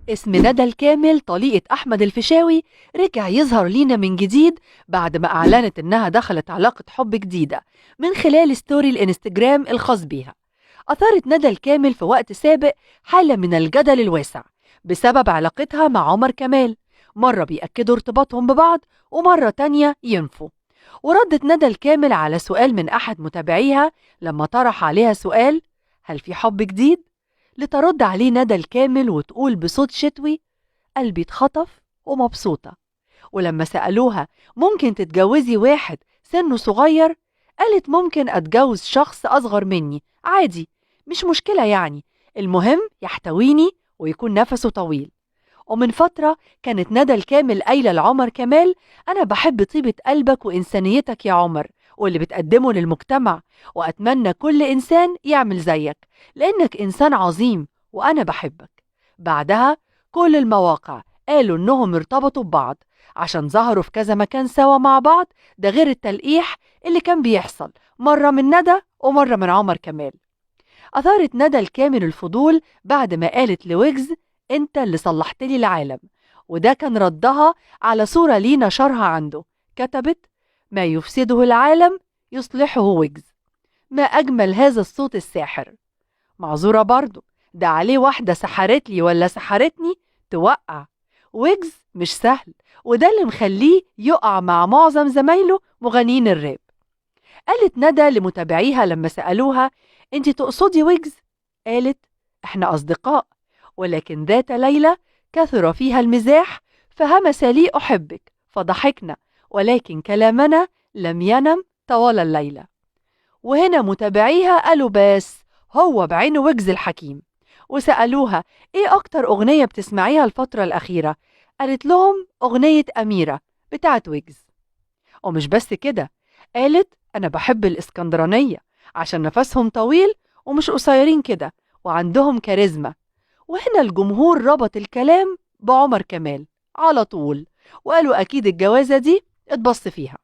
اسم ندى الكامل طليقة أحمد الفيشاوي رجع يظهر لينا من جديد بعد ما أعلنت إنها دخلت علاقة حب جديدة من خلال ستوري الإنستجرام الخاص بيها. أثارت ندى الكامل في وقت سابق حالة من الجدل الواسع بسبب علاقتها مع عمر كمال، مرة بيأكدوا ارتباطهم ببعض ومرة تانية ينفوا. وردت ندى الكامل على سؤال من أحد متابعيها لما طرح عليها سؤال: هل في حب جديد؟ لترد عليه ندى الكامل وتقول بصوت شتوي: قلبي اتخطف ومبسوطة. ولما سألوها ممكن تتجوزي واحد سنه صغير، قالت ممكن أتجوز شخص أصغر مني عادي، مش مشكلة يعني، المهم يحتويني ويكون نفسه طويل. ومن فترة كانت ندى الكامل قايلة لعمر كمال: أنا بحب طيبة قلبك وإنسانيتك يا عمر واللي بتقدمه للمجتمع، وأتمنى كل إنسان يعمل زيك لأنك إنسان عظيم وأنا بحبك. بعدها كل المواقع قالوا إنهم ارتبطوا ببعض عشان ظهروا في كذا مكان سوا مع بعض، ده غير التلقيح اللي كان بيحصل مرة من ندى ومرة من عمر كمال. أثارت ندى الكامل الفضول بعد ما قالت لويجز: انت اللي صلحت لي العالم. وده كان ردها على صورة ليه نشرها عنده، كتبت: ما يفسده العالم يصلحه ويجز. ما أجمل هذا الصوت الساحر. معذورة برضو، ده عليه واحدة سحرت لي ولا سحرتني توقع. ويجز مش سهل، وده اللي مخليه يقع مع معظم زمايله مغنيين الراب. قالت ندى لمتابعيها لما سألوها: انت تقصدي ويجز؟ قالت: احنا أصدقاء، ولكن ذات ليلة كثر فيها المزاح فهمس لي أحبك فضحكنا، ولكن كلامنا لم ينم طوال الليلة. وهنا متابعيها قالوا بس هو بعينه ويجز الحكيم. وسألوها: ايه أكتر أغنية بتسمعيها الفترة الأخيرة؟ قالت لهم: أغنية أميرة بتاعت ويجز. ومش بس كده، قالت: أنا بحب الإسكندرانية عشان نفسهم طويل ومش قصيرين كده وعندهم كاريزما. وهنا الجمهور ربط الكلام بعمر كمال على طول، وقالوا أكيد الجوازة دي اتبص فيها.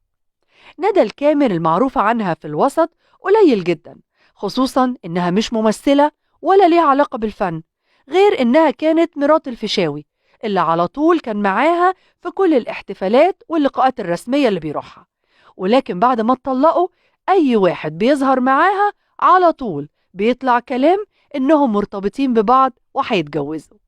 ندى الكامل المعروفة عنها في الوسط قليل جدا، خصوصا إنها مش ممثلة ولا ليها علاقة بالفن، غير إنها كانت مرات الفيشاوي اللي على طول كان معاها في كل الاحتفالات واللقاءات الرسمية اللي بيروحها. ولكن بعد ما اتطلقوا أي واحد بيظهر معاها على طول بيطلع كلام إنهم مرتبطين ببعض وهيتجوزوا.